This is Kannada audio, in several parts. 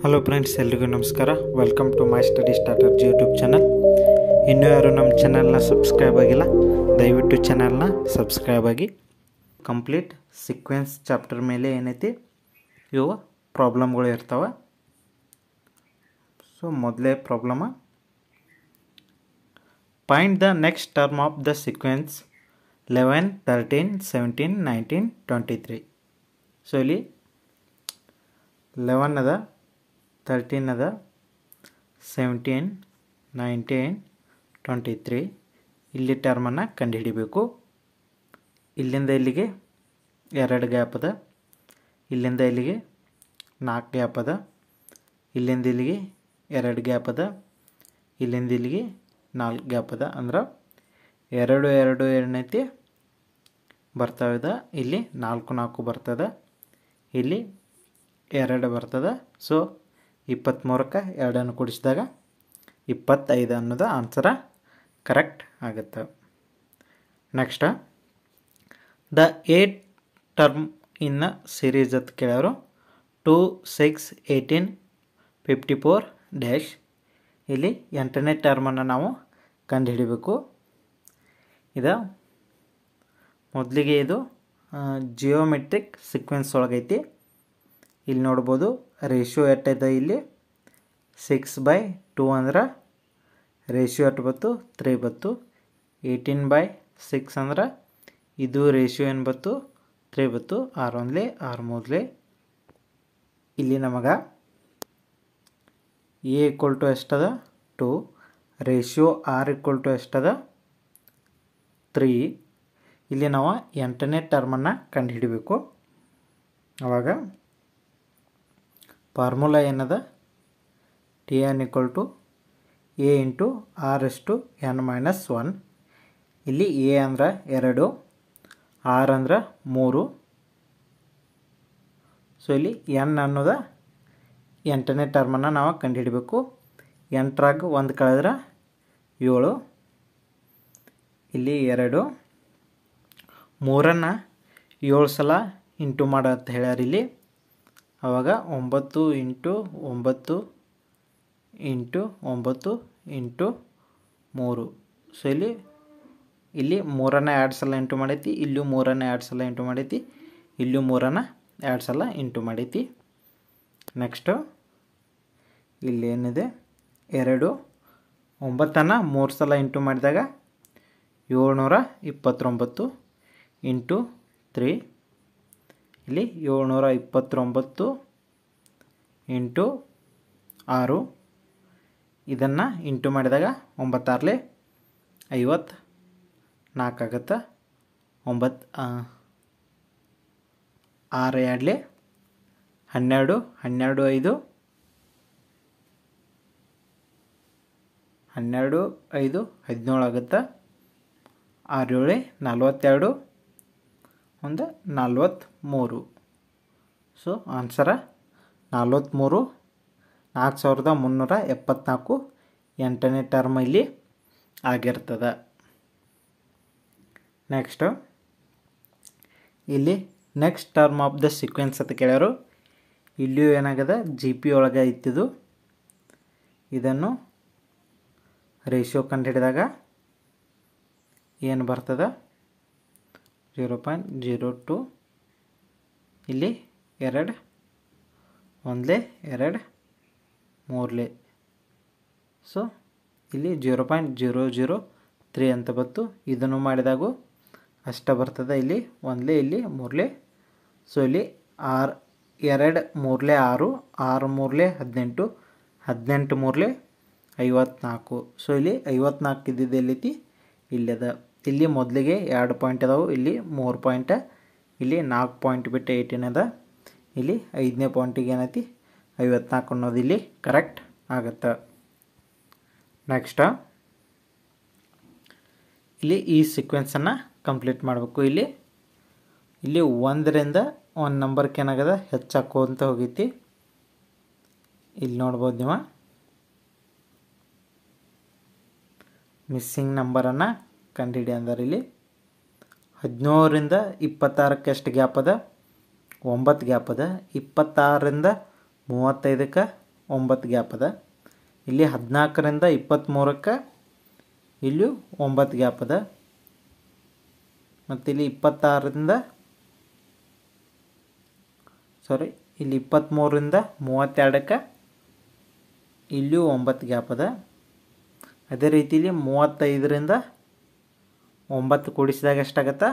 ಹಲೋ ಫ್ರೆಂಡ್ಸ್, ಎಲ್ರಿಗೂ ನಮಸ್ಕಾರ. Welcome to my study starters YouTube channel. ಇನ್ನೂ ಯಾರು ನಮ್ಮ ಚಾನಲ್ನ ಸಬ್ಸ್ಕ್ರೈಬ್ ಆಗಿಲ್ಲ, ದಯವಿಟ್ಟು ಚಾನಲ್ನ ಸಬ್ಸ್ಕ್ರೈಬ್ ಆಗಿ. ಕಂಪ್ಲೀಟ್ ಸೀಕ್ವೆನ್ಸ್ ಚಾಪ್ಟರ್ ಮೇಲೆ ಏನೈತಿ ಇವು ಪ್ರಾಬ್ಲಮ್ಗಳು ಇರ್ತಾವೆ. ಸೊ ಮೊದಲೇ problem, find the next term of the sequence 11, 13, 17, 19, 23. So ಇಲ್ಲಿ 11 ಅದ, 13 ಅದ, 17, 19, 23 ಇಲ್ಲಿ ಟರ್ಮನ್ನು ಕಂಡುಹಿಡಿಬೇಕು. ಇಲ್ಲಿಂದ ಇಲ್ಲಿಗೆ 2 ಗ್ಯಾಪ್ ಅದ, ಇಲ್ಲಿಂದ ಇಲ್ಲಿಗೆ 4 ಗ್ಯಾಪ್ ಅದ, ಇಲ್ಲಿಂದ ಇಲ್ಲಿಗೆ 2 ಗ್ಯಾಪ್ ಅದ, ಇಲ್ಲಿಂದ ಇಲ್ಲಿಗೆ 4 ಗ್ಯಾಪ್ ಅದ. ಅಂದ್ರೆ 2 2 ಏನೈತಿ ಬರ್ತಾವಿದೆ. ಇಲ್ಲಿ 4 4 ಬರ್ತದೆ, ಇಲ್ಲಿ 2 ಬರ್ತದೆ. ಸೊ 23ಕ್ಕೆ 2 ಕೂಡಿಸಿದಾಗ 25 ಅನ್ನೋದು ಆನ್ಸರ ಕರೆಕ್ಟ್ ಆಗುತ್ತೆ. Next, the 8 term in series ಅಂತ ಕೇಳೋರು 2, 6, 18, 54 ಡ್ಯಾಶ್. ಇಲ್ಲಿ 8ನೇ ಟರ್ಮನ್ನು ನಾವು ಕಂಡುಹಿಡಿಬೇಕು. ಇದು ಮೊದಲಿಗೆ ಇದು ಜಿಯೋಮೆಟ್ರಿಕ್ ಸೀಕ್ವೆನ್ಸ್ ಒಳಗೈತಿ. ಇಲ್ಲಿ ನೋಡ್ಬೋದು ರೇಷಿಯೋ ಎಟ್ಟೈತೆ. ಇಲ್ಲಿ 6/2 ಅಂದ್ರೆ ರೇಷಿಯೋ ಎಟ್ಟು ಬತ್ತು 3 ಬತ್ತು. 18/6 ಅಂದ್ರೆ ಇದು ರೇಷಿಯೋ ಏನು ಬತ್ತು 3 ಬತ್ತು. 6 1 6 3. ಇಲ್ಲಿ ನಮಗೆ ಎ ಈಕ್ವಲ್ ಟು ಎಷ್ಟದ 2, ರೇಷಿಯೋ ಆರ್ ಈಕ್ವಲ್ ಟು ಎಷ್ಟದ 3. ಇಲ್ಲಿ ನಾವು 8ನೇ ಟರ್ಮನ್ನು ಕಂಡುಹಿಡಬೇಕು. ಆವಾಗ ಫಾರ್ಮುಲಾ ಏನದ, Tn equal to A into r/n-1. ಇಲ್ಲಿ ಎ ಅಂದ್ರೆ 2, ಆರ್ ಅಂದ್ರೆ 3. ಸೊ ಇಲ್ಲಿ ಎನ್ ಅನ್ನೋದ 8ನೇ ಟರ್ಮನ್ನು ನಾವು ಕಂಡುಹಿಡಬೇಕು. 8ರಾಗ 1 ಕಳೆದ್ರೆ 7. ಇಲ್ಲಿ 2, 3ನ್ನು 7 ಸಲ ಇಂಟು ಮಾಡು ಅಂತ ಹೇಳ್ಯಾರ ಇಲ್ಲಿ. ಆವಾಗ 9 ಇಂಟು 9 ಇಂಟು 9 ಇಂಟು 3. ಸೊ ಇಲ್ಲಿ 3ನ್ನು 2 ಸಲ ಇಂಟು ಮಾಡೈತಿ, ಇಲ್ಲೂ 3ನ್ನು 2 ಸಲ ಇಂಟು ಮಾಡೈತಿ, ಇಲ್ಲೂ 3ನ್ನು 2 ಸಲ ಇಂಟು ಮಾಡೈತಿ. ನೆಕ್ಸ್ಟು ಇಲ್ಲೇನಿದೆ 2, 9ನ್ನು 3 ಸಲ ಇಂಟು ಮಾಡಿದಾಗ 729 ಇಂಟು 3. ಇಲ್ಲಿ 729 ಇಂಟು 6. ಇದನ್ನು ಇಂಟು ಮಾಡಿದಾಗ 9 6 54 ಆಗುತ್ತೆ. 9 6 2 12, 12 5 12 5 17 ಆಗುತ್ತೆ. 6 7 42, 1 43. ಸೊ ಆನ್ಸರ 43, 4374 8ನೇ ಟರ್ಮ್ ಇಲ್ಲಿ ಆಗಿರ್ತದೆ. ನೆಕ್ಸ್ಟು ಇಲ್ಲಿ next term of the sequence ಅಂತ ಕೇಳ್ಯಾರು. ಇಲ್ಲಿಯೂ ಏನಾಗಿದೆ ಜಿ ಪಿ ಒಳಗೆ ಇತ್ತಿದು. ಇದನ್ನು ರೇಷಿಯೋ ಕಂಡುಹಿಡಿದಾಗ ಏನು ಬರ್ತದೆ 0.02. ಇಲ್ಲಿ 2 1 2 3. ಸೊ ಇಲ್ಲಿ 0.003 ಅಂತ ಬಂತು. ಇದನ್ನು ಮಾಡಿದಾಗೂ ಅಷ್ಟೇ ಬರ್ತದೆ. ಇಲ್ಲಿ 1 ಇಲ್ಲಿ 3. ಸೊ ಇಲ್ಲಿ 6 2 3 6, 6 3 18, 18 3 54. ಸೊ ಇಲ್ಲಿ 54 ಇದ್ದಿದ್ದು ಎಲ್ಲೈತಿ ಇಲ್ಲದ. ಇಲ್ಲಿ ಮೊದಲಿಗೆ 2 ಪಾಯಿಂಟ್ ಅದಾವು, ಇಲ್ಲಿ 3 ಪಾಯಿಂಟ್, ಇಲ್ಲಿ 4 ಪಾಯಿಂಟ್ ಬಿಟ್ಟು 18 ಅದ. ಇಲ್ಲಿ 5ನೇ ಪಾಯಿಂಟಿಗೆ ಏನೈತಿ 54 ಅನ್ನೋದು ಇಲ್ಲಿ ಕರೆಕ್ಟ್ ಆಗುತ್ತೆ. ನೆಕ್ಸ್ಟ್ ಇಲ್ಲಿ ಈ ಸೀಕ್ವೆನ್ಸನ್ನು ಕಂಪ್ಲೀಟ್ ಮಾಡಬೇಕು. ಇಲ್ಲಿ 1ರಿಂದ 1 ನಂಬರ್ಗೆ ಏನಾಗದ ಹೆಚ್ಚಾಕೋಂತ ಹೋಗೈತಿ. ಇಲ್ಲಿ ನೋಡ್ಬೋದು ನೀವು ಮಿಸ್ಸಿಂಗ್ ನಂಬರನ್ನು ಕಂಡುಹಿಡಿ ಅಂದ್ರೆ ಇಲ್ಲಿ 17ರಿಂದ 26ಕ್ಕೆ ಎಷ್ಟು ಗ್ಯಾಪ್ ಅದ 9 ಗ್ಯಾಪ್ ಅದ. 26ರಿಂದ 35ಕ್ಕೆ 9 ಗ್ಯಾಪ್ ಅದ. ಇಲ್ಲಿ 14ರಿಂದ 23ಕ್ಕೆ ಇಲ್ಲಿಯೂ 9 ಗ್ಯಾಪ್ ಅದ. ಮತ್ತು ಇಲ್ಲಿ 23ರಿಂದ 32ಕ್ಕೆ ಇಲ್ಲಿಯೂ 9 ಗ್ಯಾಪ್ ಅದ. ಅದೇ ರೀತಿಲಿ 35ರಿಂದ 9 ಕೂಡಿಸಿದಾಗ ಎಷ್ಟಾಗತ್ತೆ?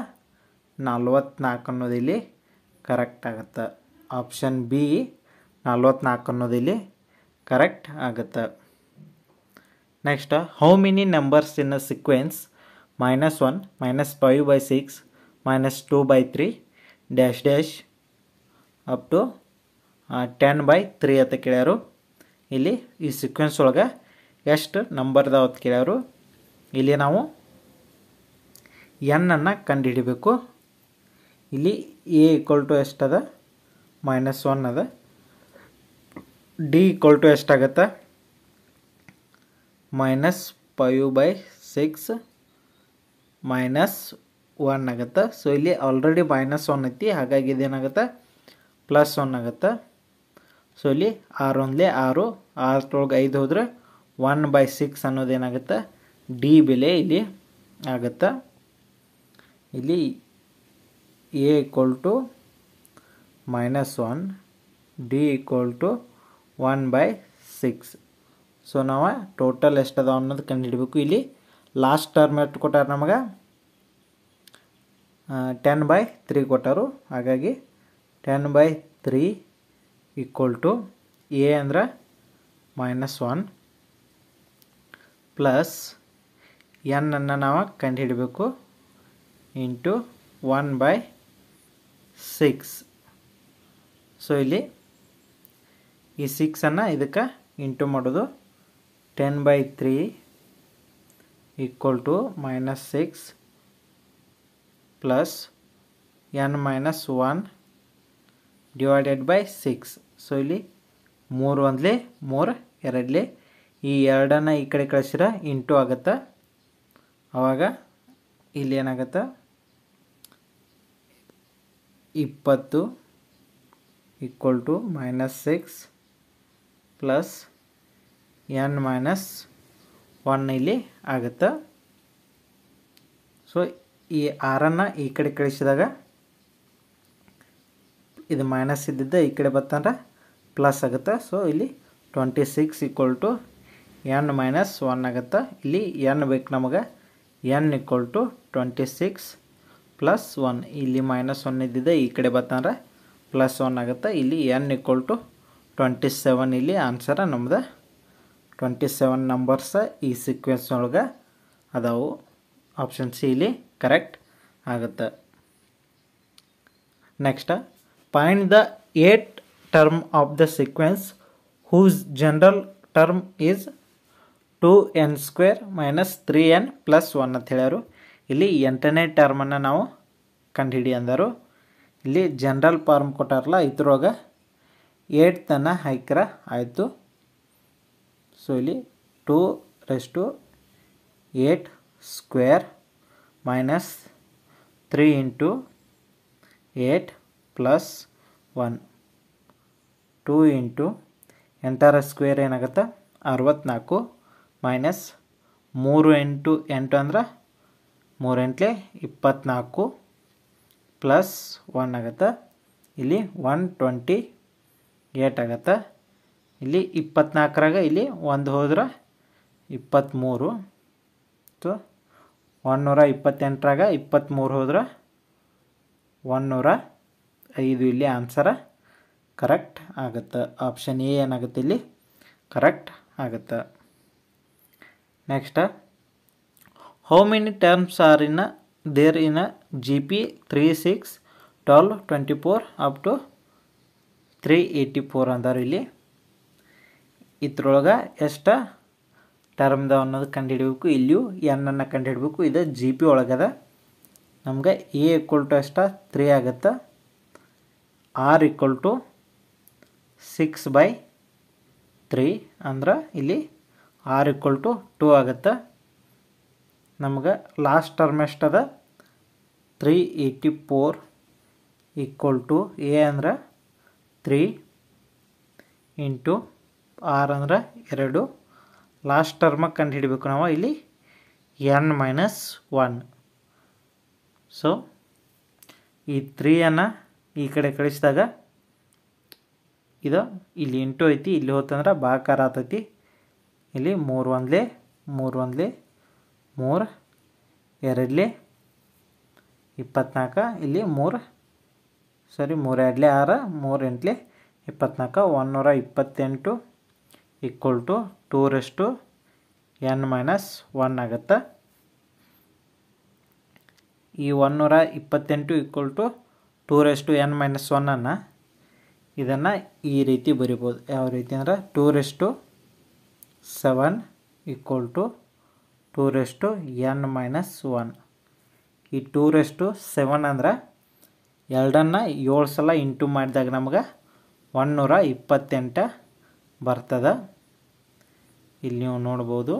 44 ಅನ್ನೋದು ಇಲ್ಲಿ ಕರೆಕ್ಟ್ ಆಗುತ್ತೆ. ಆಪ್ಷನ್ ಬಿ 44 ಅನ್ನೋದು ಇಲ್ಲಿ ಕರೆಕ್ಟ್ ಆಗುತ್ತೆ. Next, how many numbers in a sequence -1 -5/6 -2/3 dash dash up to 10/3 ಅಂತ ಕೇಳ್ಯಾರು. ಇಲ್ಲಿ ಈ ಸೀಕ್ವೆನ್ಸ್ ಒಳಗೆ ಎಷ್ಟು ನಂಬರ್ ಅದಾವ ಅಂತ ಕೇಳ್ಯಾರು. ಇಲ್ಲಿ ನಾವು ಎನ್ ಅನ್ನು ಕಂಡುಹಿಡಿಬೇಕು. ಇಲ್ಲಿ ಎ = ಎಷ್ಟದ? -1 ಅದ. ಡಿ = ಎಷ್ಟಾಗತ್ತೆ? -5/6 -1 ಆಗುತ್ತೆ. ಸೊ ಇಲ್ಲಿ ಆಲ್ರೆಡಿ -1 ಐತಿ, ಹಾಗಾಗಿ ಇದೇನಾಗುತ್ತೆ? +1 ಆಗುತ್ತೆ. ಸೊ ಇಲ್ಲಿ 6 1 6, 6 5 ಹೋದರೆ 1/6 ಅನ್ನೋದೇನಾಗುತ್ತೆ? ಡಿ ಬೆಲೆ ಇಲ್ಲಿ ಆಗುತ್ತೆ. ಇಲ್ಲಿ ಎ = -1, ಡಿ = 1/6. ಸೊ ನಾವು ಟೋಟಲ್ ಎಷ್ಟದ ಅನ್ನೋದು ಕಂಡುಹಿಡಬೇಕು. ಇಲ್ಲಿ ಲಾಸ್ಟ್ ಟರ್ಮ್ ಎಷ್ಟು ಕೊಟ್ಟಾರ? ನಮಗೆ 10/3 ಕೊಟ್ಟರು. ಹಾಗಾಗಿ 10/3 = ಎ ಅಂದ್ರೆ -1 ಪ್ಲಸ್ ಎನ್ ಅನ್ನು ನಾವು ಕಂಡುಹಿಡಬೇಕು ಇಂಟು 1/6. ಸೊ ಇಲ್ಲಿ ಈ 6 ಇದಕ್ಕೆ ಇಂಟು ಮಾಡೋದು. 10/3 = -6 plus n-1 divided by 6. So ಇಲ್ಲಿ 3 1 3, 2 ಈ 2 ಈ ಕಡೆ ಕಳಿಸಿದ್ರೆ ಇಂಟು ಆಗುತ್ತೆ. ಆವಾಗ ಇಲ್ಲಿ ಏನಾಗುತ್ತೆ? 20 = -6 ಪ್ಲಸ್ n-1 ಇಲ್ಲಿ ಆಗುತ್ತೆ. ಸೊ ಈ 6 ಈ ಕಡೆ ಕಳಿಸಿದಾಗ ಇದು ಮೈನಸ್ ಇದ್ದಿದ್ದ ಈ ಕಡೆ ಬರ್ತಂದ್ರೆ ಪ್ಲಸ್ ಆಗುತ್ತೆ. ಸೊ ಇಲ್ಲಿ 26 = n-1 ಆಗುತ್ತೆ. ಇಲ್ಲಿ n ಬೇಕು ನಮಗೆ. n = 26 plus 1. ಇಲ್ಲಿ -1 ಇದ್ದಿದ್ದ ಈ ಕಡೆ ಬರ್ತಂದ್ರೆ +1 ಆಗುತ್ತೆ. ಇಲ್ಲಿ n = 27. ಇಲ್ಲಿ ಆನ್ಸರ ನಮ್ದು 27 ನಂಬರ್ಸ್ ಈ ಸೀಕ್ವೆನ್ಸ್ ಒಳಗೆ ಅದಾವು. ಆಪ್ಷನ್ ಸಿ ಇಲ್ಲಿ ಕರೆಕ್ಟ್ ಆಗುತ್ತೆ. Next, find the 8th term of the sequence whose general term is 2n² - 3n + 1 ಅಂತ ಹೇಳ್ಯಾರು. ಇಲ್ಲಿ 8ನೇ ಟರ್ಮನ್ನು ನಾವು ಕಂಡುಹಿಡಿ ಅಂದರು. ಇಲ್ಲಿ ಜನರಲ್ ಫಾರ್ಮ್ ಕೊಟ್ಟಾರಲ್ಲ, ಇದ್ರೊಳಗೆ 8th ಹಾಕಿರ ಆಯಿತು. ಸೊ ಇಲ್ಲಿ 2⁻8² - 3 × 8 + 1 2 × 8ರ ಸ್ಕ್ವೇರ್ ಏನಾಗುತ್ತೆ? 64 ಮೈನಸ್ 3 × 8 ಅಂದ್ರೆ 3 × 24 ಪ್ಲಸ್ 1 ಆಗುತ್ತೆ. ಇಲ್ಲಿ 128 ಆಗುತ್ತೆ. ಇಲ್ಲಿ 24ರಾಗ ಇಲ್ಲಿ 1 ಹೋದ್ರೆ 23. ಸೊ 128ರಾಗ 23 ಹೋದ್ರೆ 105. ಇಲ್ಲಿ ಆನ್ಸರ ಕರೆಕ್ಟ್ ಆಗುತ್ತೆ. ಆಪ್ಷನ್ ಎ ಏನಾಗುತ್ತೆ ಇಲ್ಲಿ ಕರೆಕ್ಟ್ ಆಗುತ್ತೆ. Next, how many terms are there in GP 3 6 12 24 up to 384 ಅಂತಾರೆ. ಇಲ್ಲಿ ಇದ್ರೊಳಗೆ ಎಷ್ಟು ಟರ್ಮ್ದ ಅನ್ನೋದು ಕಂಡುಹಿಡಬೇಕು. ಇಲ್ಲಿಯೂ n ಕಂಡುಹಿಡಬೇಕು. ಇದು GP ಒಳಗದ. ನಮ್ಗೆ A = ಎಷ್ಟು? 3 ಆಗುತ್ತೆ. R = 6/3 ಅಂದ್ರೆ ಇಲ್ಲಿ R = 2 ಆಗುತ್ತೆ. ನಮ್ಗೆ ಲಾಸ್ಟ್ ಟರ್ಮ್ ಎಷ್ಟದ? 384 = A ಅಂದ್ರೆ 3 × ಆರ್ ಅಂದ್ರೆ 2. ಲಾಸ್ಟ್ ಟರ್ಮಾಗಿ ಕಂಡು ಹಿಡಿಬೇಕು ನಾವು ಇಲ್ಲಿ n-1. ಸೊ ಈ 3 ಈ ಕಡೆ ಕಳಿಸಿದಾಗ ಇದು ಇಲ್ಲಿ ಇಂಟು ಐತಿ, ಇಲ್ಲಿ ಹೋತಂದ್ರೆ ಭಾಗಾಕಾರ ಆಗ್ತೈತಿ. ಇಲ್ಲಿ 3 1 3 1 3 2 24, ಇಲ್ಲಿ 3 2 6 3 8 24, 128 ಈಕ್ವಲ್ ಟು 2n-1 ಆಗುತ್ತೆ. ಈ 128 ಈಕ್ವಲ್ ಟು 2n-1 ಇದನ್ನು ಈ ರೀತಿ ಬರಿಬೋದು. ಯಾವ ರೀತಿ ಅಂದ್ರೆ 2⁷ ಈಕ್ವಲ್ ಟು 2n-1. ಈ 2⁷ ಅಂದ್ರೆ 2ನ್ನು 7 ಸಲ ಇಂಟು ಮಾಡಿದಾಗ ನಮ್ಗೆ 128 ಬರ್ತದೆ. ಇಲ್ಲಿ ನೀವು ನೋಡ್ಬೋದು.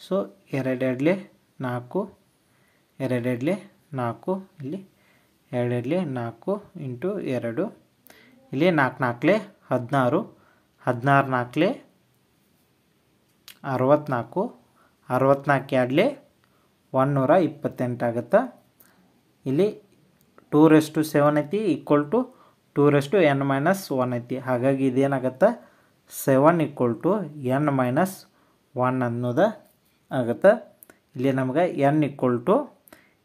ಸೊ 2 2 4 2 2 4 ಇಲ್ಲಿ 2 2 4 ಇಂಟು 2 ಇಲ್ಲಿ 4 4 16 16 4 64 64 2 128 ಆಗುತ್ತೆ. ಇಲ್ಲಿ 2⁷ ಐತಿ ಈಕ್ವಲ್ ಟು 2n-1 ಐತಿ. ಹಾಗಾಗಿ ಇದೇನಾಗುತ್ತೆ 7 ಈಕ್ವಲ್ ಟು n-1 ಅನ್ನೋದು ಆಗುತ್ತೆ. ಇಲ್ಲಿ ನಮ್ಗೆ n ಈಕ್ವಲ್ ಟು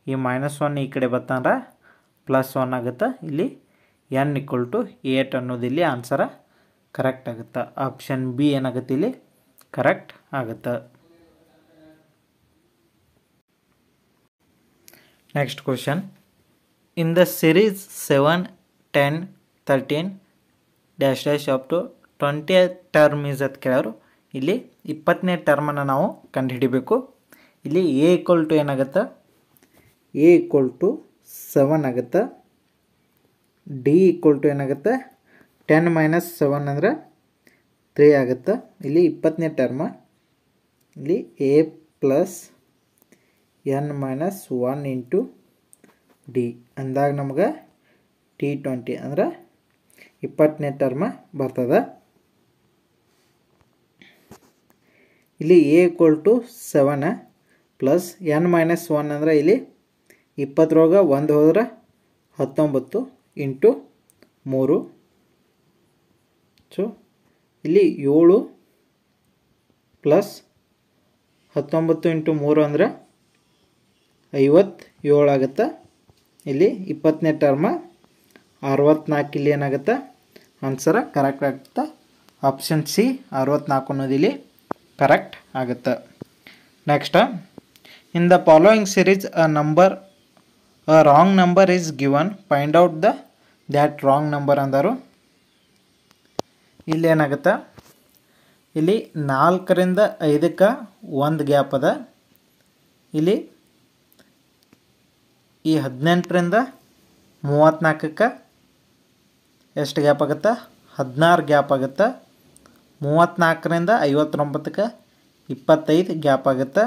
ಈ -1 ಈ ಕಡೆ ಬರ್ತಂದ್ರೆ +1 ಆಗುತ್ತೆ. ಇಲ್ಲಿ n ಈಕ್ವಲ್ ಟು 8 ಅನ್ನೋದು ಇಲ್ಲಿ ಆನ್ಸರ ಕರೆಕ್ಟ್ ಆಗುತ್ತೆ. ಆಪ್ಷನ್ ಬಿ ಏನಾಗುತ್ತೆ ಇಲ್ಲಿ ಕರೆಕ್ಟ್ ಆಗುತ್ತೆ. Next question. In the series 7 10 13 dash up to 20 term is ಅಂತ ಕೇಳೋರು. ಇಲ್ಲಿ 20ನೇ ಟರ್ಮನ್ನು ನಾವು ಕಂಡುಹಿಡಿಬೇಕು. ಇಲ್ಲಿ ಎ ಈಕ್ವಲ್ ಟು ಏನಾಗುತ್ತೆ, ಎ ಈಕ್ವಲ್ ಟು 7 ಆಗುತ್ತೆ. ಡಿ ಈಕ್ವಲ್ ಟು ಏನಾಗುತ್ತೆ 10 - 7 ಅಂದರೆ 3 ಆಗುತ್ತೆ. ಇಲ್ಲಿ 20ನೇ ಟರ್ಮ ಇಲ್ಲಿ A plus n-1 into D ಅಂದಾಗ ನಮ್ಗೆ T20 ಅಂದ್ರೆ 20ನೇ ಟರ್ಮ ಬರ್ತದೆ. ಇಲ್ಲಿ A equal to 7 plus n-1 ಅಂದರೆ ಇಲ್ಲಿ 20 1 ಹೋದ್ರೆ 19 ಇಂಟು 3. ಸೊ ಇಲ್ಲಿ 7 ಪ್ಲಸ್ 19 ಇಂಟು 3 ಅಂದರೆ 57 ಆಗುತ್ತೆ. ಇಲ್ಲಿ 20ನೇ ಟರ್ಮ 64. ಇಲ್ಲಿ ಏನಾಗುತ್ತೆ ಆನ್ಸರ್ ಕರೆಕ್ಟ್ ಆಗುತ್ತೆ. ಆಪ್ಷನ್ ಸಿ 64 ಅನ್ನೋದು ಇಲ್ಲಿ ಕರೆಕ್ಟ್ ಆಗುತ್ತೆ. Next, in the following series a wrong number is given, find out that wrong number ಅಂದರು. ಇಲ್ಲಿ ಏನಾಗುತ್ತೆ, ಇಲ್ಲಿ 4ರಿಂದ 5ಕ್ಕೆ 1 ಗ್ಯಾಪ್ ಅದ. ಇಲ್ಲಿ ಈ 18ರಿಂದ 34ಕ್ಕೆ ಎಷ್ಟು ಗ್ಯಾಪ್ ಆಗುತ್ತೆ, 16 ಗ್ಯಾಪ್ ಆಗುತ್ತೆ. 34ರಿಂದ 59ಕ್ಕೆ 25 ಗ್ಯಾಪ್ ಆಗುತ್ತೆ.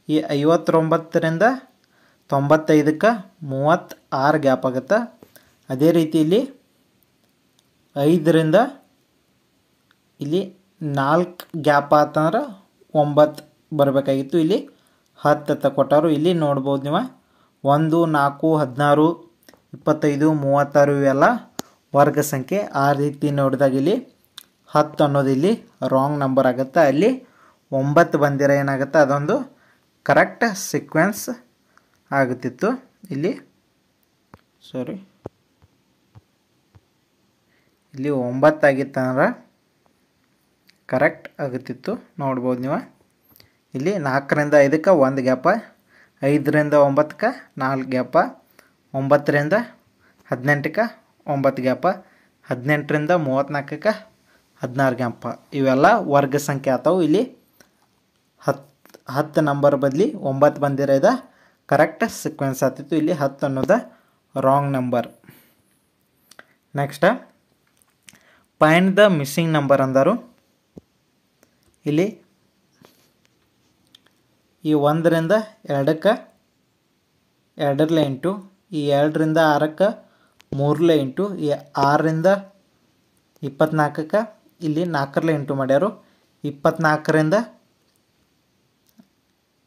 ಈ 59ರಿಂದ 95ಕ್ಕೆ 36 ಗ್ಯಾಪ್ ಆಗುತ್ತೆ. ಅದೇ ರೀತಿ ಇಲ್ಲಿ 5ರಿಂದ ಇಲ್ಲಿ 4 ಗ್ಯಾಪ್ ಆತಂದ್ರೆ 9 ಬರಬೇಕಾಗಿತ್ತು. ಇಲ್ಲಿ 10 ಅಂತ ಕೊಟ್ಟರು. ಇಲ್ಲಿ ನೋಡ್ಬೋದು ನೀವು 1 4 16 25 36 ಇವೆಲ್ಲ ವರ್ಗ ಸಂಖ್ಯೆ. ಆ ರೀತಿ ನೋಡಿದಾಗ ಇಲ್ಲಿ 10 ಅನ್ನೋದು ಇಲ್ಲಿ ರಾಂಗ್ ನಂಬರ್ ಆಗುತ್ತೆ. ಅಲ್ಲಿ 9 ಬಂದಿರ ಏನಾಗುತ್ತೆ ಅದೊಂದು ಕರೆಕ್ಟ್ ಸೀಕ್ವೆನ್ಸ್ ಆಗುತ್ತಿತ್ತು. ಇಲ್ಲಿ ಇಲ್ಲಿ 9 ಆಗಿತ್ತಂದ್ರೆ ಕರೆಕ್ಟ್ ಆಗುತ್ತಿತ್ತು. ನೋಡ್ಬೋದು ನೀವು ಇಲ್ಲಿ 4ರಿಂದ 5ಕ್ಕೆ 1 ಗ್ಯಾಪ, 5ರಿಂದ 9ಕ್ಕೆ 4 ಗ್ಯಾಪ, 9ರಿಂದ 18ಕ್ಕೆ 9 ಗ್ಯಾಪ, 18ರಿಂದ 34ಕ್ಕೆ 16 ಗ್ಯಾಪ. ಇವೆಲ್ಲ ವರ್ಗ ಸಂಖ್ಯೆ ಆತಾವು. ಇಲ್ಲಿ 10 ನಂಬರ್ ಬದಲಿ 9 ಬಂದಿರೋದ ಕರೆಕ್ಟ್ ಸೀಕ್ವೆನ್ಸ್ ಆಗ್ತಿತ್ತು. ಇಲ್ಲಿ 10 ಅನ್ನೋದು wrong number. Next, find the missing number ಅಂದರು. ಇಲ್ಲಿ ಈ 1ರಿಂದ 2ಕ್ಕೆ 2 8, ಈ 2ರಿಂದ 6ಕ್ಕೆ 3 ಇಂಟು ಈ 6ರಿಂದ 24ಕ್ಕೆ ಇಲ್ಲಿ 4 ಇಂಟು ಮಾಡ್ಯಾರು 24ರಿಂದ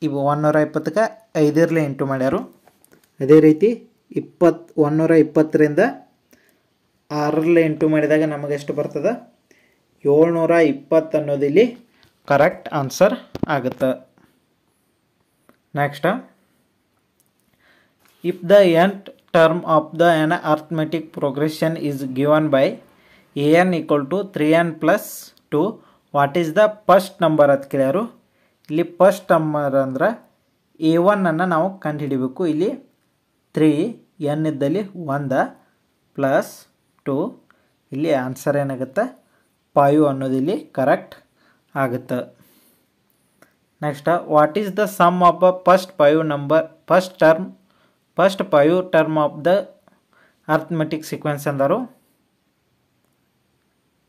ಇವು 120ಕ್ಕೆ 5 ಇಂಟು ಮಾಡ್ಯಾರು. ಅದೇ ರೀತಿ 120ರಿಂದ 6 ಇಂಟು ಮಾಡಿದಾಗ ನಮಗೆ ಎಷ್ಟು ಬರ್ತದೆ 720 ಅನ್ನೋದು ಇಲ್ಲಿ ಕರೆಕ್ಟ್ ಆನ್ಸರ್ ಆಗುತ್ತೆ. Next, if the nth term of the an arithmetic progression is given by an equal to 3n plus 2, what is the first number ಅಂತ ಕೇಳ್ಯಾರು. ಇಲ್ಲಿ ಫಸ್ಟ್ ನಂಬರ್ ಅಂದ್ರೆ a1 ಅನ್ನು ನಾವು ಕಂಡುಹಿಡಿಬೇಕು. ಇಲ್ಲಿ 3 n ಇದ್ದಲ್ಲಿ 1 ಪ್ಲಸ್ 2 ಇಲ್ಲಿ ಆನ್ಸರ್ ಏನಾಗುತ್ತೆ 5 ಅನ್ನೋದು ಇಲ್ಲಿ ಕರೆಕ್ಟ್ ಆಗುತ್ತೆ. Next, what is the sum of first 5 term of the arithmetic sequence ಅಂದರು.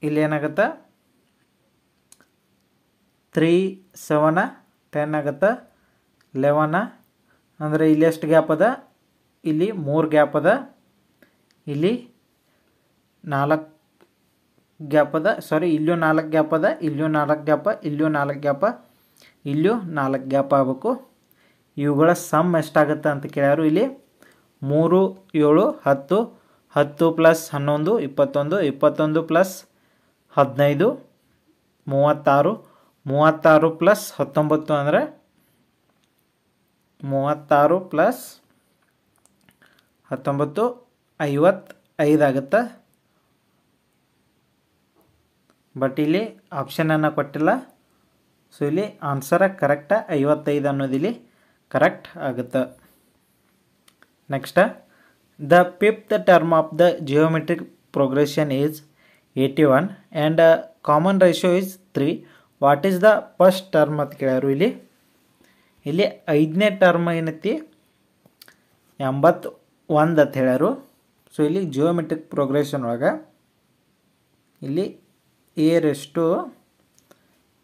ಇಲ್ಲಿ ಏನಾಗುತ್ತೆ 3 7 10 ಆಗುತ್ತೆ 11 ಅಂದರೆ ಇಲ್ಲಿ ಎಷ್ಟು ಗ್ಯಾಪ್ ಅದ ಇಲ್ಲಿ 3 ಗ್ಯಾಪ್ ಅದ ಇಲ್ಲಿ 4 ಗ್ಯಾಪ್ ಅದ ಇಲ್ಲೂ 4 ಗ್ಯಾಪ್ ಅದ ಇಲ್ಲೂ 4 ಗ್ಯಾಪ್ ಇಲ್ಲೂ 4 ಗ್ಯಾಪ್ ಇಲ್ಲೂ 4 ಗ್ಯಾಪ್ ಆಗಬೇಕು. ಇವುಗಳ ಸಮ್ ಎಷ್ಟಾಗುತ್ತೆ ಅಂತ ಕೇಳ್ಯಾರು. ಇಲ್ಲಿ 3 7 10 10 ಪ್ಲಸ್ 11 21 21 ಪ್ಲಸ್ 15 36 36 ಪ್ಲಸ್ 19 ಅಂದರೆ 36 ಪ್ಲಸ್ 19 55 ಆಗುತ್ತೆ. ಬಟ್ ಇಲ್ಲಿ ಆಪ್ಷನನ್ನು ಕೊಟ್ಟಿಲ್ಲ. ಸೊ ಇಲ್ಲಿ ಆನ್ಸರ್ ಕರೆಕ್ಟ 55 ಅನ್ನೋದು ಇಲ್ಲಿ ಕರೆಕ್ಟ್ ಆಗುತ್ತೆ. Next, the fifth term of the geometric progression is 81 and common ratio is 3. What is the first term ಅಂತ ಕೇಳ್ಯಾರು. ಇಲ್ಲಿ 5ನೇ ಟರ್ಮ್ ಏನೈತಿ 81 ಅಂತ ಹೇಳ್ಯಾರು. ಸೊ ಇಲ್ಲಿ ಜಿಯೋಮೆಟ್ರಿಕ್ ಪ್ರೋಗ್ರೆಷನ್ ಒಳಗೆ ಇಲ್ಲಿ a⁵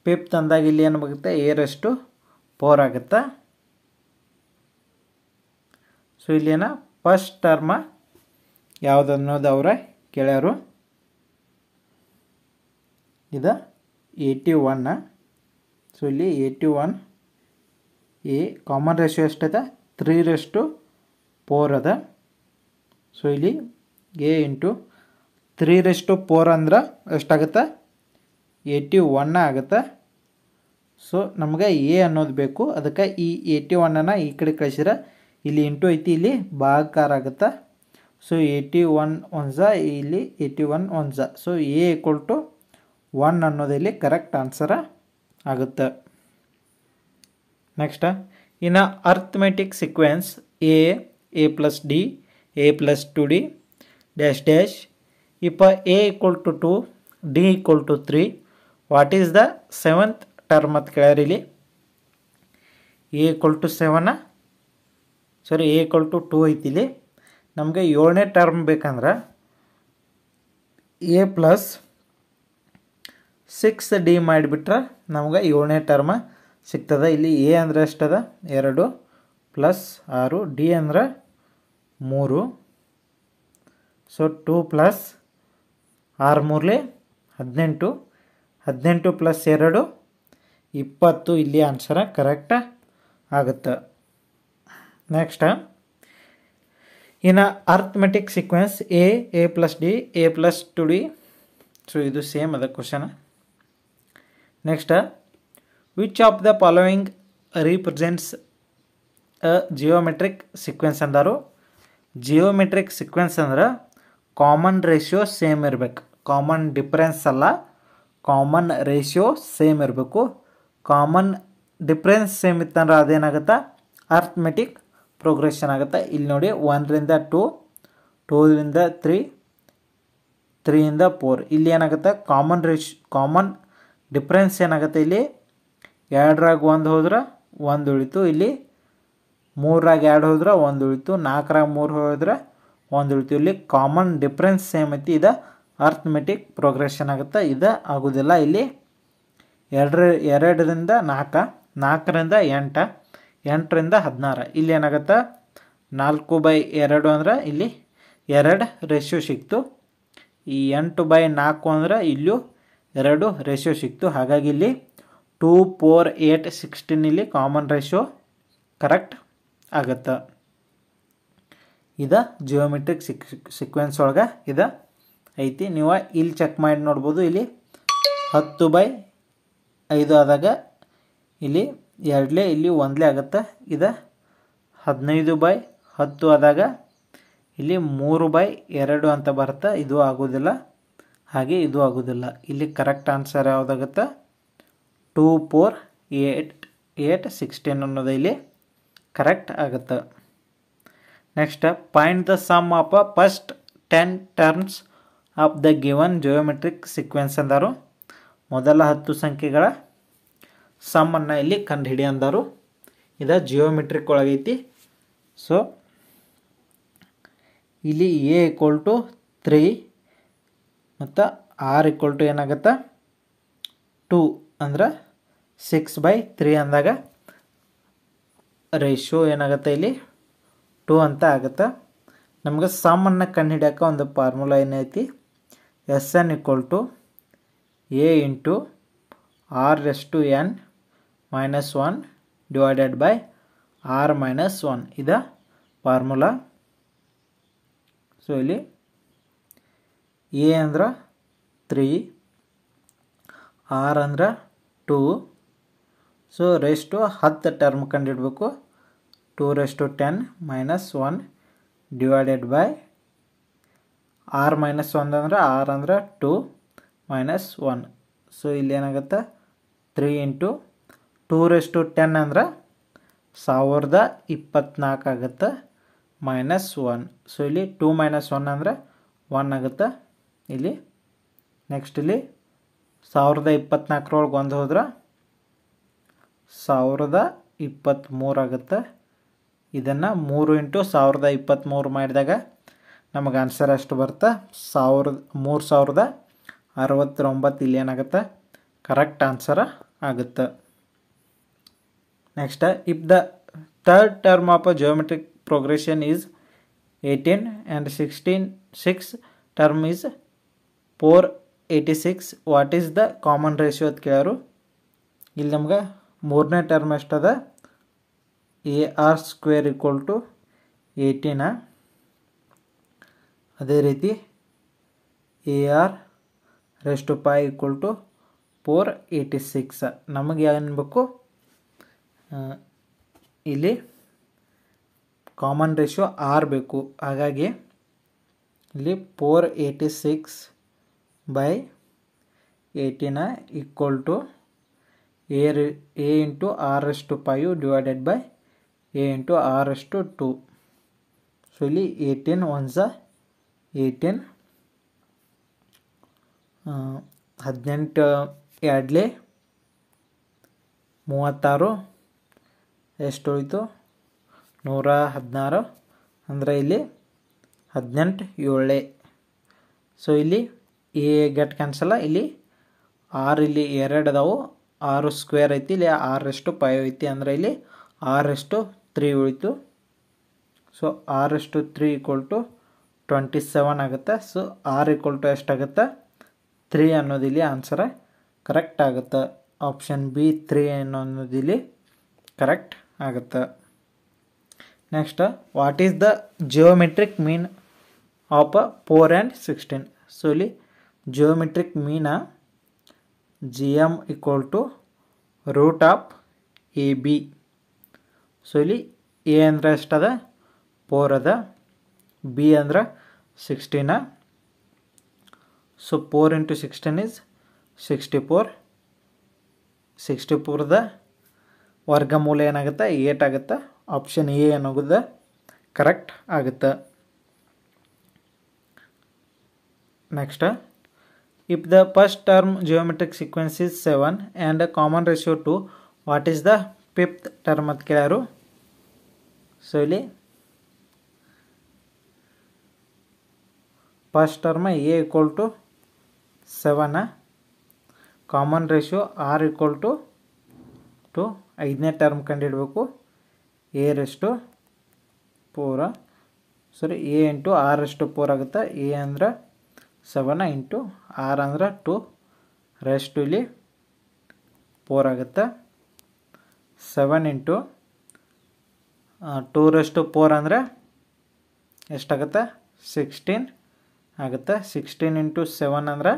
ಫಿಫ್ತ್ ಅಂದಾಗ ಇಲ್ಲಿ ಏನಾಗುತ್ತೆ a⁴ ಆಗುತ್ತೆ. ಸೊ ಇಲ್ಲೇನ ಫಸ್ಟ್ ಟರ್ಮ ಯಾವುದು ಅನ್ನೋದು ಅವರ ಕೇಳ್ಯಾರು. ಇದು 81. ಸೊ ಇಲ್ಲಿ 81 ಎ ಕಾಮನ್ ರೇಷಿಯೋ ಎಷ್ಟದ 3:4 ಅದ. ಸೊ ಇಲ್ಲಿ a ಇಂಟು 3:4 ಅಂದ್ರೆ ಎಷ್ಟಾಗುತ್ತೆ 81 ಆಗುತ್ತೆ. ಸೊ ನಮಗೆ ಎ ಅನ್ನೋದು ಬೇಕು. ಅದಕ್ಕೆ ಈ 81 ಈ ಕಡೆ ಕಳಿಸಿದ್ರೆ ಇಲ್ಲಿ ಇಂಟು ಐತಿ ಇಲ್ಲಿ ಭಾಗಾಕಾರ ಆಗುತ್ತೆ. ಸೊ 81 1 ಇಲ್ಲಿ 81 1. ಸೊ ಎ ಈಕ್ವಲ್ ಟು 1 ಅನ್ನೋದು ಇಲ್ಲಿ ಕರೆಕ್ಟ್ ಆನ್ಸರ್ ಆಗುತ್ತೆ. Next, in arithmetic sequence a plus D a plus 2d dash dash if a equal to 2 d equal to 3 what is the 7th term ಅಂತ ಕೇಳ್ಯಾರ. ಇಲ್ಲಿ a equal to 7 a equal to 2 ಐತಿ. ಇಲ್ಲಿ ನಮಗೆ 7ನೇ ಟರ್ಮ್ ಬೇಕಂದ್ರೆ a ಪ್ಲಸ್ 6d ಮಾಡಿಬಿಟ್ರೆ ನಮ್ಗೆ 7ನೇ ಟರ್ಮ ಸಿಗ್ತದೆ. ಇಲ್ಲಿ a ಅಂದರೆ ಎಷ್ಟದ 2 ಪ್ಲಸ್ 6 d ಅಂದರೆ 3. ಸೊ 2 ಪ್ಲಸ್ 6 3 18 18 ಪ್ಲಸ್ 2 20 ಇಲ್ಲಿ ಆನ್ಸರ್ ಕರೆಕ್ಟ್ ಆಗುತ್ತೆ. Next, in arithmetic sequence a plus D a plus 2d. So ಇದು ಸೇಮ್ ಅದ question. Next, which of the following represents a geometric sequence ಅಂದರು. ಜಿಯೋಮೆಟ್ರಿಕ್ ಸೀಕ್ವೆನ್ಸ್ ಅಂದ್ರೆ ಕಾಮನ್ ರೇಷಿಯೋ ಸೇಮ್ ಇರಬೇಕು. ಕಾಮನ್ ಡಿಫರೆನ್ಸ್ ಅಲ್ಲ, ಕಾಮನ್ ರೇಷಿಯೋ ಸೇಮ್ ಇರಬೇಕು. ಕಾಮನ್ ಡಿಫರೆನ್ಸ್ ಸೇಮ್ ಇತ್ತಂದ್ರೆ ಅದೇನಾಗುತ್ತೆ ಅರ್ಥಮೆಟಿಕ್ ಪ್ರೋಗ್ರೆಷನ್ ಆಗುತ್ತೆ. ಇಲ್ಲಿ ನೋಡಿ 1ರಿಂದ 2 2ರಿಂದ 3 3ಯಿಂದ 4 ಇಲ್ಲಿ ಏನಾಗುತ್ತೆ ಕಾಮನ್ ಡಿಫರೆನ್ಸ್ ಏನಾಗುತ್ತೆ. ಇಲ್ಲಿ 2ರಾಗ 1 ಹೋದ್ರೆ 1 ಉಳಿತು. ಇಲ್ಲಿ 3ರಾಗ 2 ಹೋದ್ರೆ 1 ಉಳಿತು. 4ರಾಗ 3 ಹೋದ್ರೆ 1 ಉಳಿತು. ಇಲ್ಲಿ ಕಾಮನ್ ಡಿಫರೆನ್ಸ್ ಸೇಮ್ ಐತಿ. ಇದು ಅರ್ಥಮೆಟಿಕ್ ಪ್ರೋಗ್ರೆಷನ್ ಆಗುತ್ತೆ. ಇದು ಆಗೋದಿಲ್ಲ. ಇಲ್ಲಿ 2ರಿಂದ 4 4ರಿಂದ 8 8ರಿಂದ 16 ಇಲ್ಲಿ ಏನಾಗುತ್ತೆ 4/2 ಅಂದ್ರೆ ಇಲ್ಲಿ 2 ರೇಷಿಯೋ ಸಿಕ್ತು. ಈ 8/4 ಅಂದ್ರೆ ಇಲ್ಲೂ 2 ರೇಷಿಯೋ ಸಿಕ್ತು. ಹಾಗಾಗಿ ಇಲ್ಲಿ 2, 4, 8, 16 ಇಲ್ಲಿ ಕಾಮನ್ ರೇಷಿಯೋ ಕರೆಕ್ಟ್ ಆಗುತ್ತೆ. ಇದು ಜಿಯೋಮೆಟ್ರಿಕ್ ಸೀಕ್ವೆನ್ಸ್ ಒಳಗೆ ಇದು ಐತಿ. ನೀವು ಇಲ್ಲಿ ಚೆಕ್ ಮಾಡಿ ನೋಡ್ಬೋದು. ಇಲ್ಲಿ 10/5 ಆದಾಗ ಇಲ್ಲಿ 2 ಇಲ್ಲಿ 1 ಆಗುತ್ತೆ. ಇದು 15/10 ಆದಾಗ ಇಲ್ಲಿ 3/2 ಅಂತ ಬರುತ್ತೆ. ಇದು ಆಗೋದಿಲ್ಲ, ಹಾಗೆ ಇದು ಆಗೋದಿಲ್ಲ. ಇಲ್ಲಿ ಕರೆಕ್ಟ್ ಆನ್ಸರ್ ಯಾವುದಾಗುತ್ತೆ? 2, 4, 8, 16 ಅನ್ನೋದು ಇಲ್ಲಿ ಕರೆಕ್ಟ್ ಆಗುತ್ತೆ. Next, find the sum of first 10 terms of the given geometric sequence ಅಂದರು. ಮೊದಲ 10 ಸಂಖ್ಯೆಗಳ ಸಮ್ಮನ್ನು ಇಲ್ಲಿ ಕಂಡುಹಿಡಿ ಅಂದರು. ಇದು ಜಿಯೋಮೆಟ್ರಿಕ್ ಒಳಗೈತಿ. ಸೊ ಇಲ್ಲಿ A = 3 ಮತ್ತು R = ಏನಾಗುತ್ತೆ? 2 ಅಂದ್ರೆ 6/3 ಅಂದಾಗ ರೇಷಿಯೋ ಏನಾಗುತ್ತೆ? ಇಲ್ಲಿ 2 ಅಂತ ಆಗುತ್ತೆ. ನಮ್ಗೆ ಸಮ್ಮನ್ನು ಕಂಡುಹಿಡಿಯೋಕೆ ಒಂದು ಫಾರ್ಮುಲಾ ಏನೈತಿ? SN = A × R⁻n - 1 / R-1 ಇದು ಫಾರ್ಮುಲಾ. ಸೊ ಇಲ್ಲಿ A ಅಂದ್ರೆ 3, R ಅಂದ್ರೆ 2. So ರೇಷ್ಟು 10 term ಕಂಡುಹಿಡಬೇಕು. 2⁻10 - 1 / R-1 ಅಂದ್ರೆ R ಅಂದ್ರೆ 2 - 1. ಸೊ ಇಲ್ಲಿ ಏನಾಗುತ್ತೆ? 3 × 2⁻10 ಅಂದ್ರೆ 1024 ಆಗುತ್ತೆ, -1. ಸೊ ಇಲ್ಲಿ 2 - 1 ಅಂದರೆ 1 ಆಗುತ್ತೆ ಇಲ್ಲಿ. ನೆಕ್ಸ್ಟ್ ಇಲ್ಲಿ 1024 1 ಹೋದ್ರೆ 1023 ಆಗುತ್ತೆ. ಇದನ್ನು 3 × 1023 ಮಾಡಿದಾಗ ನಮಗೆ ಆನ್ಸರ್ ಎಷ್ಟು ಬರುತ್ತೆ? 3069 ಇಲ್ಲಿ ಏನಾಗುತ್ತೆ? ಕರೆಕ್ಟ್ ಆನ್ಸರ್ ಆಗುತ್ತೆ. Next, if the third term of a geometric progression is 18 and 6 term is 486, what is the common ratio ಅಂತ ಕೇಳೋರು. ಇಲ್ಲಿ ನಮ್ಗೆ ಮೂರನೇ ಟರ್ಮ್ ಎಷ್ಟದ? AR² = 18. ಅದೇ ರೀತಿ AR⁵ = 486. ನಮಗೆ ಏನು ಬೇಕು? ಇಲ್ಲಿ ಕಾಮನ್ ರೇಷಿಯೋ R ಬೇಕು. ಹಾಗಾಗಿ ಇಲ್ಲಿ 486/18 = A × R⁵ / A × R⁵2. So ಇಲ್ಲಿ 18 1s 18, 18 2 36, ಎಷ್ಟು ಉಳಿತು? 116. ಅಂದರೆ ಇಲ್ಲಿ 18 7. ಸೊ ಇಲ್ಲಿ ಎ ಗೆಟ್ ಕ್ಯಾನ್ಸಲ. ಇಲ್ಲಿ R ಇಲ್ಲಿ 2 ಅದಾವು, R² ಐತಿ, ಇಲ್ಲಿ R⁵ ಐತಿ. ಅಂದರೆ ಇಲ್ಲಿ R⁵3 ಉಳಿತು. ಸೊ R⁵3 = 27 ಆಗುತ್ತೆ. ಸೊ R = ಎಷ್ಟಾಗುತ್ತೆ? 3 ಅನ್ನೋದು ಇಲ್ಲಿ ಆನ್ಸರ್ ಕರೆಕ್ಟ್ ಆಗುತ್ತೆ. ಆಪ್ಷನ್ B 3 ಅನ್ನೋದು ಇಲ್ಲಿ ಕರೆಕ್ಟ್ ಆಗುತ್ತೆ. Next, what is the geometric mean of 4 and 16? So ಇಲ್ಲಿ ಜಿಯೋಮೆಟ್ರಿಕ್ ಮೀನ GM = √AB. ಸೊ ಇಲ್ಲಿ A ಅಂದರೆ ಎಷ್ಟದ? 4 ಅದ. B ಅಂದ್ರೆ 16. So 4 × 16 is 64. 64ದ ವರ್ಗಮೂಲ ಏನಾಗುತ್ತೆ? 8 ಆಗುತ್ತೆ. ಆಪ್ಷನ್ A ಏನಾಗುತ್ತೆ? ಕರೆಕ್ಟ್ ಆಗುತ್ತೆ. Next, if the first term geometric sequence is 7 and common ratio 2, what is the 5th term ಅಂತ ಕೇಳ್ಯಾರು. ಸೊ ಇಲ್ಲಿ first term A = 7, common ratio R = 2. 5ನೇ ಟರ್ಮ್ ಕಂಡುಹಿಡಬೇಕು A⁻4. ಸರಿ ಎ ಇಂಟು ಆರ್ ಅಷ್ಟು 4 ಆಗುತ್ತೆ. ಎ ಅಂದ್ರೆ 7 ಇಂಟು ಆರ್ ಅಂದ್ರೆ 2 ರೆಸ್ಟ್ ಇಲ್ಲಿ 4 ಆಗುತ್ತೆ. 7 ಇಂಟು 2 ಅಂದರೆ ಎಷ್ಟಾಗುತ್ತೆ 16 ಆಗುತ್ತೆ. 16 ಇಂಟು 7 ಅಂದ್ರೆ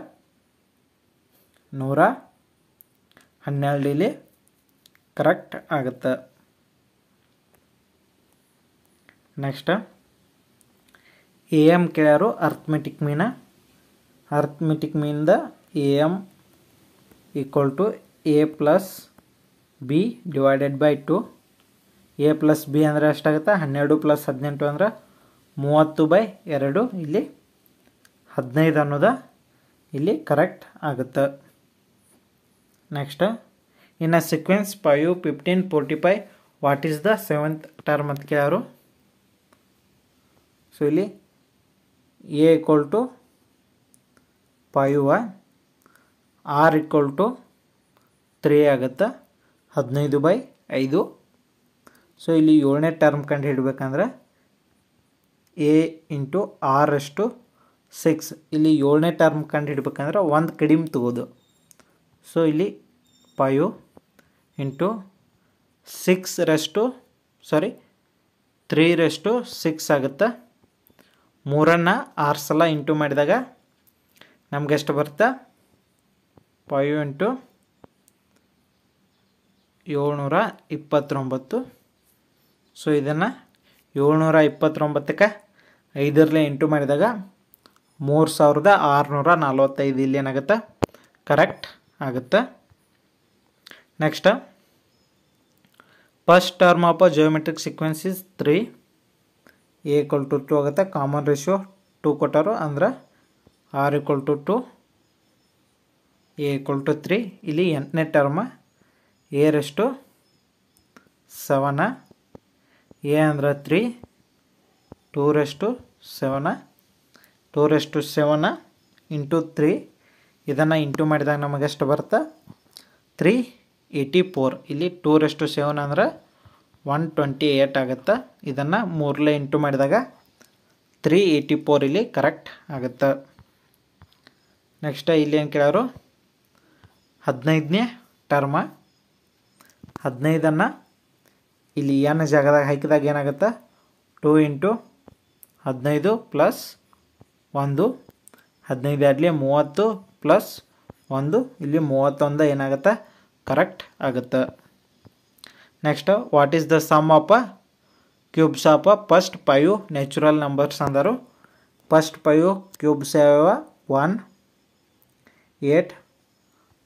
112 ಇಲ್ಲಿ ಕರೆಕ್ಟ್ ಆಗುತ್ತೆ. ನೆಕ್ಸ್ಟ್ ಎ ಎಮ್ ಕೇಳ್ಯಾರು ಅರ್ಥಮೆಟಿಕ್ ಮೀನ್ದ A M equal to A plus B divided by 2. A plus B ಅಂದರೆ ಎಷ್ಟಾಗುತ್ತೆ 12 ಪ್ಲಸ್ 18 ಅಂದ್ರೆ 30/2 ಇಲ್ಲಿ 15 ಅನ್ನೋದು ಇಲ್ಲಿ ಕರೆಕ್ಟ್ ಆಗುತ್ತೆ. ನೆಕ್ಸ್ಟ್ ಇನ್ನು sequence 5, 15, 45 what is the 7th term ಅಂತ ಕೇಳಾರು. ಸೊ ಇಲ್ಲಿ A equal to 5 R equal to 3 ಆಗುತ್ತೆ 15/5. ಸೊ ಇಲ್ಲಿ 7ನೇ ಟರ್ಮ್ ಕಂಡು ಹಿಡಬೇಕಂದ್ರೆ ಎ ಇಂಟು ಆರ್ ಅಷ್ಟು 6. ಇಲ್ಲಿ 7ನೇ ಟರ್ಮ್ ಕಂಡು ಹಿಡ್ಬೇಕಂದ್ರೆ ಒಂದು ಕಡಿಮೆ ತಗೋದು. ಸೊ ಇಲ್ಲಿ 5 ಇಂಟು 3/6 ಆಗುತ್ತೆ. 3 6 ಸಲ ಇಂಟು ಮಾಡಿದಾಗ ನಮ್ಗೆ ಎಷ್ಟು ಬರುತ್ತೆ 5 ಇಂಟು 729. ಸೊ ಇದನ್ನು 729ಕ್ಕೆ 5 ಇಂಟು ಮಾಡಿದಾಗ 3645 ಇಲ್ಲಿ ಏನಾಗುತ್ತೆ ಕರೆಕ್ಟ್ ಆಗುತ್ತೆ. Next first term of a geometric sequence is 3. A equal to 2 ಆಗುತ್ತೆ. ಕಾಮನ್ ರೇಷಿಯೋ 2 ಕೊಟ್ಟರು ಅಂದ್ರೆ R equal to 2, A equal to 3. ಇಲ್ಲಿ 8ನೇ ಟರ್ಮ್ ಎ ರೆಷ್ಟು 7, ಎ ಅಂದ್ರೆ 3, 2/7 ಇಂಟು 3. ಇದನ್ನು ಇಂಟು ಮಾಡಿದಾಗ ನಮಗೆ ಎಷ್ಟು ಬರುತ್ತೆ 384. ಇಲ್ಲಿ 2/7 ಅಂದ್ರೆ 128 ಆಗುತ್ತೆ. ಇದನ್ನು 3 ಇಂಟು ಮಾಡಿದಾಗ 384 ಇಲ್ಲಿ ಕರೆಕ್ಟ್ ಆಗುತ್ತೆ. ನೆಕ್ಸ್ಟ್ ಇಲ್ಲಿ ಏನು ಕೇಳೋರು 15ನೇ ಟರ್ಮ. 15 ಇಲ್ಲಿ ಏನು ಜಾಗದಾಗ ಹಾಕಿದಾಗ ಏನಾಗುತ್ತೆ 2 ಇಂಟು 15 ಪ್ಲಸ್ 1, 15 ಆಡಲಿ 30 ಪ್ಲಸ್ 1 ಇಲ್ಲಿ 31 ಏನಾಗುತ್ತೆ ಕರೆಕ್ಟ್ ಆಗುತ್ತೆ. Next what is the sum of cubes of first 5 natural numbers ಅಂದರು. ಫಸ್ಟ್ 5 ಕ್ಯೂಬ್ಸ್ ಯಾವ 1, 8,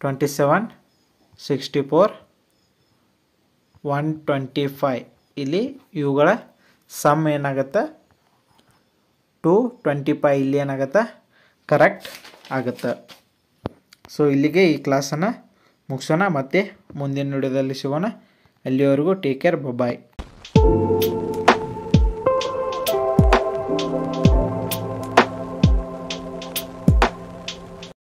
27, 64, 125. ಇಲ್ಲಿ ಇವುಗಳ ಸಮ್ ಏನಾಗುತ್ತೆ 225 ಇಲ್ಲಿ ಏನಾಗುತ್ತೆ ಕರೆಕ್ಟ್ ಆಗುತ್ತೆ. ಸೊ ಇಲ್ಲಿಗೆ ಈ ಕ್ಲಾಸನ್ನು ಮುಗಿಸೋಣ. ಮತ್ತೆ ಮುಂದಿನ ವಿಡಿಯೋದಲ್ಲಿ ಸಿಗೋಣ. ಅಲ್ಲಿವರೆಗೂ ಟೇಕ್ ಕೇರ್, ಬಾಯ್.